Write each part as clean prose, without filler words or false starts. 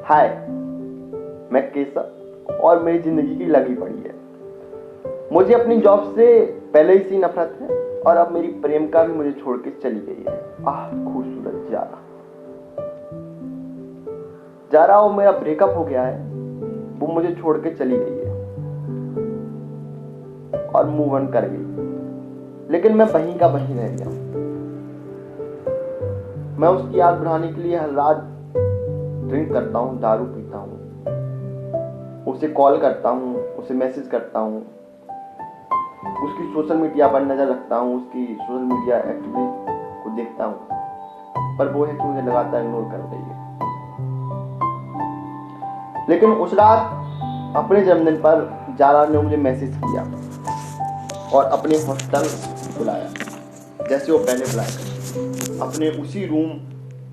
हाय, मैं केसव और मेरी जिंदगी की लगी पड़ी है। मुझे अपनी जॉब से पहले ही सी नफरत है और अब मेरी प्रेमिका भी मुझे छोड़ के चली गई है। खूबसूरत जारा वो मेरा ब्रेकअप हो गया है। वो मुझे छोड़ के चली गई है और मूव ऑन कर गई, लेकिन मैं वहीं का वहीं रह गया। मैं उसकी याद बढ़ाने के लिए हर रात ड्रिंक करता हूँ, दारू पीता हूँ, उसे कॉल करता हूँ, उसे मैसेज करता हूँ, उसकी सोशल मीडिया पर नजर रखता हूँ, उसकी सोशल मीडिया एक्टिविटी को देखता हूँ, पर वो है कि मुझे लगातार इग्नोर कर रही है। लेकिन उस रात अपने जन्मदिन पर जारा ने मुझे मैसेज किया और अपने हॉस्टल बुलाया, जैसे वो पहले बुलाया करती, अपने उसी रूम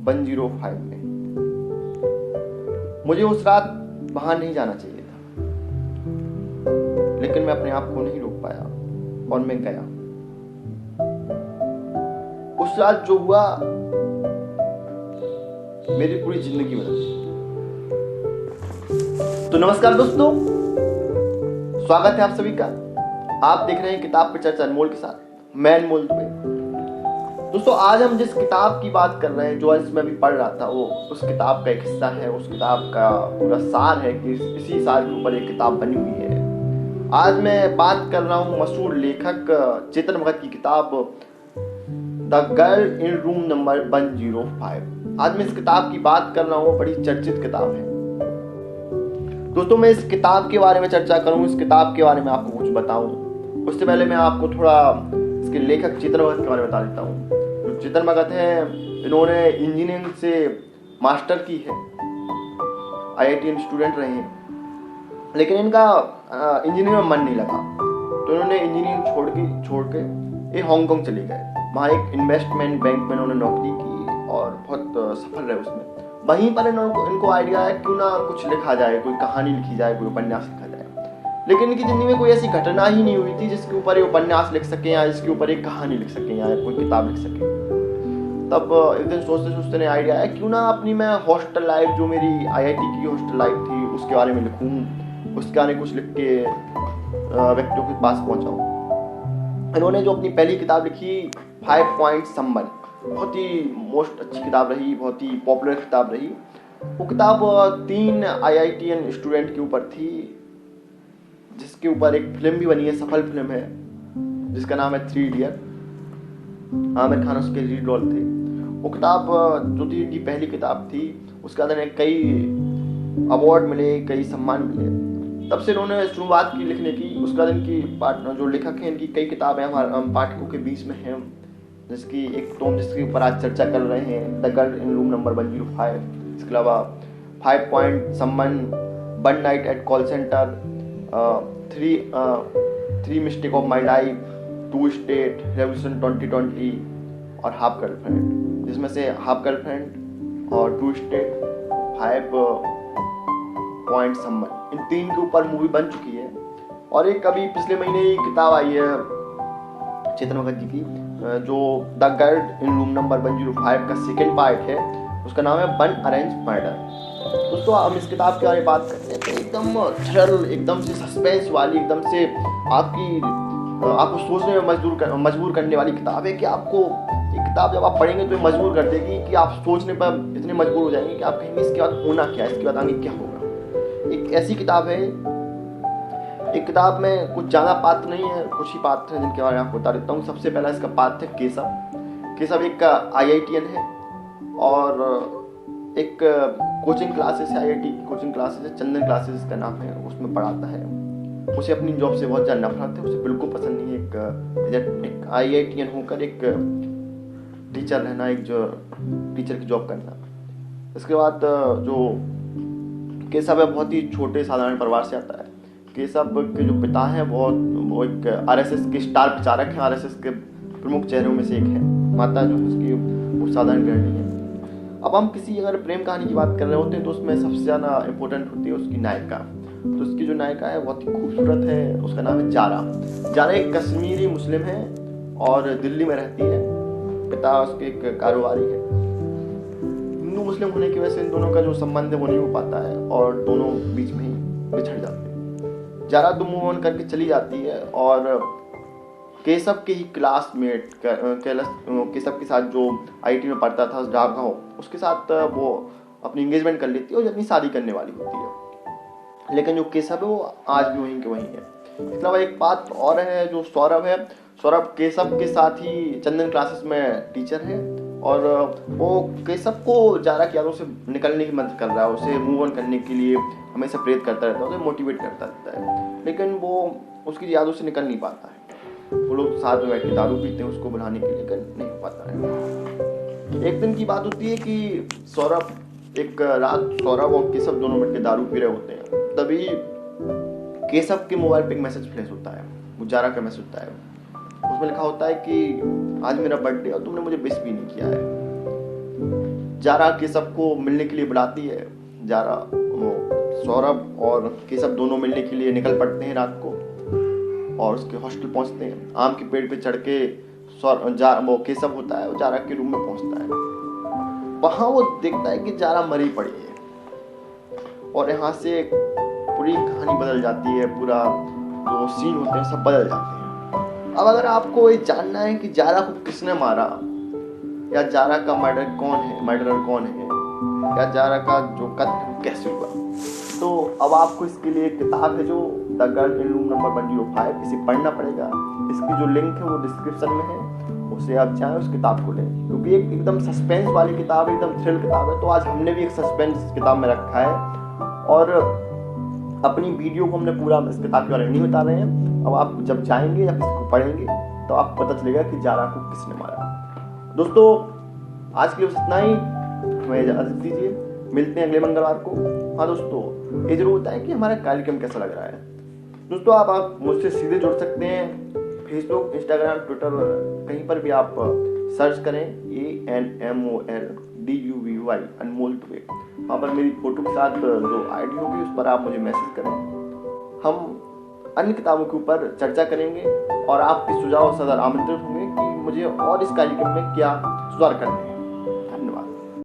105 में। मुझे उस रात वहां नहीं जाना चाहिए था, लेकिन मैं अपने आप को नहीं रोक पाया और मैं गया। उस रात जो हुआ मेरी पूरी जिंदगी बदल दी। तो नमस्कार दोस्तों, स्वागत है आप सभी का। आप देख रहे हैं किताब पे चर्चा अनमोल के साथ, मैं अनमोल दुबे। दोस्तों, आज हम जिस किताब की बात कर रहे हैं, जो आज मैं अभी पढ़ रहा था, वो उस किताब का एक हिस्सा है। उस किताब का पूरा सार है कि इसी सार के ऊपर एक किताब बनी हुई है। आज मैं बात कर रहा हूँ मशहूर लेखक चेतन भगत की किताब the girl in room number 105। आज मैं इस किताब की बात कर रहा हूँ, बड़ी चर्चित किताब है। दोस्तों, मैं इस किताब के बारे में चर्चा करूँ, इस किताब के बारे में आपको कुछ बताऊं, उससे पहले मैं आपको थोड़ा इसके लेखक चेतन भगत के बारे में बता देता हूँ। जो चेतन भगत है, इन्होंने इंजीनियरिंग से मास्टर की है, IITian स्टूडेंट रहे हैं, लेकिन इनका इंजीनियरिंग में मन नहीं लगा, तो इन्होंने इंजीनियरिंग छोड़ के ये हांगकांग चले गए। वहाँ एक इन्वेस्टमेंट बैंक में इन्होंने नौकरी की और बहुत सफल रहे उसमें। वहीं पर इनको आइडिया है क्यों ना कुछ लिखा जाए, कोई कहानी लिखी जाए, कोई उपन्यास लिखा जाए। लेकिन इनकी जिंदगी में कोई ऐसी घटना ही नहीं हुई थी जिसके ऊपर ये उपन्यास लिख सके या इसके ऊपर एक कहानी लिख सके या कोई किताब लिख सके। तब एक दिन सोचते सोचते ने आइडिया है क्यों ना अपनी मैं हॉस्टल लाइफ, जो मेरी IIT की हॉस्टल लाइफ थी, उसके बारे में लिखूं, उसके बारे में कुछ लिख के व्यक्तियों के पास पहुंचाऊं। इन्होंने जो अपनी पहली किताब लिखी 5 पॉइंट संबंध, बहुत ही मोस्ट अच्छी किताब रही, बहुत ही पॉपुलर किताब रही। वो किताब 3 IITian स्टूडेंट के ऊपर थी, जिसके ऊपर एक फिल्म भी बनी है, सफल फिल्म है, जिसका नाम है 3 इडियट। आमिर खान उसके लीड रोल थे। वो किताब जो थी, इनकी पहली किताब थी, उसके बाद इन्हें कई अवार्ड मिले, कई सम्मान मिले। तब से इन्होंने शुरुआत की लिखने की। उसके बाद इनकी जो लेखक हैं, इनकी कई किताबें हम पाठकों के बीच में हैं, जिसकी एक टॉम जिसके ऊपर आज चर्चा कर रहे हैं, the girl in room number 105। इसके अलावा 5 पॉइंट संबंध, 1 night at call centre, 3 mistake of my life, 2 state, revolution 2020 और हाफ गर्लफ्रेंड। जिसमें से हाफ गर्लफ्रेंड और 2 स्टेट, 5 पॉइंट संबंध, इन 3 के ऊपर मूवी बन चुकी है। और एक अभी पिछले महीने ही किताब आई है चेतन भगत जी की, जो the girl in room number 105 का सेकेंड पार्ट है। उसका नाम है वन अरेंज मर्डर। दोस्तों, हम इस किताब के बारे में बात करते हैं तो एकदम थ्रिल, एकदम से सस्पेंस वाली, एकदम से आपको सोचने में मजबूर करने वाली किताब है। कि आपको ये किताब जब आप पढ़ेंगे तो मजबूर कर देगी कि आप सोचने पर इतने मजबूर हो जाएंगे कि आप कहेंगे इसके बाद होना क्या है, इसके बाद आगे क्या होगा। एक ऐसी किताब है। एक किताब में कुछ ज़्यादा पात्र नहीं है, कुछ ही पात्र हैं जिनके बारे में आपको बता देता हूँ। सबसे पहला इसका पात्र है केसव। केसव एक IITian है और एक कोचिंग क्लासेस है, IIT की कोचिंग क्लासेस है, चंदन क्लासेस का नाम है, उसमें पढ़ाता है। उसे अपनी जॉब से बहुत ज़्यादा नफरत है, उसे बिल्कुल पसंद नहीं है एक IITian होकर एक टीचर रहना, एक जो टीचर की जॉब करना। इसके बाद जो केसव है, बहुत ही छोटे साधारण परिवार से आता है। केसव के जो पिता हैं वो एक RSS के स्टार प्रचारक हैं, RSS के प्रमुख चेहरों में से एक है। माता जो उसकी वो साधारण गृहिणी है। अब हम किसी अगर प्रेम कहानी की बात कर रहे होते हैं तो उसमें सबसे ज़्यादा इम्पोर्टेंट होती है उसकी नायिका। तो उसकी जो नायिका है बहुत ही खूबसूरत है, उसका नाम है जारा। जारा एक कश्मीरी मुस्लिम है और दिल्ली में रहती है। पिता उसके एक कारोबारी है। हिंदू मुस्लिम होने की वजह से इन दोनों का जो संबंध है वो नहीं हो पाता है और दोनों बीच में ही बिछड़ जाते हैं। जारा तो मूव ऑन करके चली जाती है और केशव के ही क्लासमेट केशव के साथ जो आईटी में पढ़ता था राघव, उसके साथ वो अपनी एंगेजमेंट कर लेती है और अपनी शादी करने वाली होती है। लेकिन जो केशव है वो आज भी वहीं के वहीं है। इसके अलावा एक बात और है, जो सौरभ है, सौरभ केशव के साथ ही चंदन क्लासेस में टीचर है और वो केशव को जारा की यादों से निकलने की मदद कर रहा है, उसे मूव ऑन करने के लिए हमेशा प्रेरित करता रहता है, उसे मोटिवेट करता रहता है। लेकिन वो उसकी यादों से निकल नहीं पाता है। वो लोग साथ में बैठ के दारू पीते हैं उसको बुलाने के लिए, लेकिन नहीं हो पाता है। एक दिन की बात होती है कि एक रात सौरभ और केशव दोनों मिलकर दारू पी रहे होते हैं। तभी केशव के मोबाइल पे एक मैसेज फ्लैश होता है, वो जारा का मैसेज होता है। उसमें लिखा होता है कि आज मेरा बर्थडे और तुमने मुझे विश भी नहीं किया है। जारा केशव को मिलने के लिए बुलाती है। जारा सौरभ और केशव दोनों मिलने के लिए निकल पड़ते हैं रात को और उसके हॉस्टल पहुंचते हैं। आम के पेड़ पे चढ़ के वो केशव होता है, वो जारा के रूम में पहुंचता है। वहां वो देखता है कि जारा मरी पड़ी है और यहाँ से पूरी कहानी बदल जाती है, पूरा जो सीन होते हैं सब बदल जाते हैं। अब अगर आपको ये जानना है कि जारा को किसने मारा या जारा का मर्डरर कौन है या जारा का जो कत्ल कैसे हुआ, तो अब आपको इसके लिए एक किताब है जो the girl in room number 105, इसे पढ़ना पड़ेगा। इसकी जो लिंक है वो डिस्क्रिप्शन में है, उसे आप चाहें उस किताब को लें, क्योंकि एक एकदम सस्पेंस वाली किताब है, एकदम थ्रिल किताब है। तो आज हमने भी एक सस्पेंस किताब में रखा है और अपनी वीडियो को हमने पूरा इस किताब के बारे में नहीं बता रहे हैं। अब आप जब जाएंगे या किसी को पढ़ेंगे तो आपको पता चलेगा कि जारा को किसने मारा। दोस्तों आज के लिए बस इतना ही, हमें इजाजत दीजिए, मिलते हैं अगले मंगलवार को। हाँ दोस्तों, ये जरूर बताएं कि हमारा कार्यक्रम कैसा लग रहा है। दोस्तों आप मुझसे सीधे जुड़ सकते हैं, फेसबुक, इंस्टाग्राम, ट्विटर, कहीं पर भी आप सर्च करें ANMOLDUVY अनमोल दुबे। वहाँ पर मेरी फोटो के साथ जो आईडी होगी उस पर आप मुझे मैसेज करें। हम अन्य किताबों के ऊपर चर्चा करेंगे और आपके सुझाव सदर आमंत्रित होंगे कि मुझे और इस कार्यक्रम में क्या सुधार करने हैं।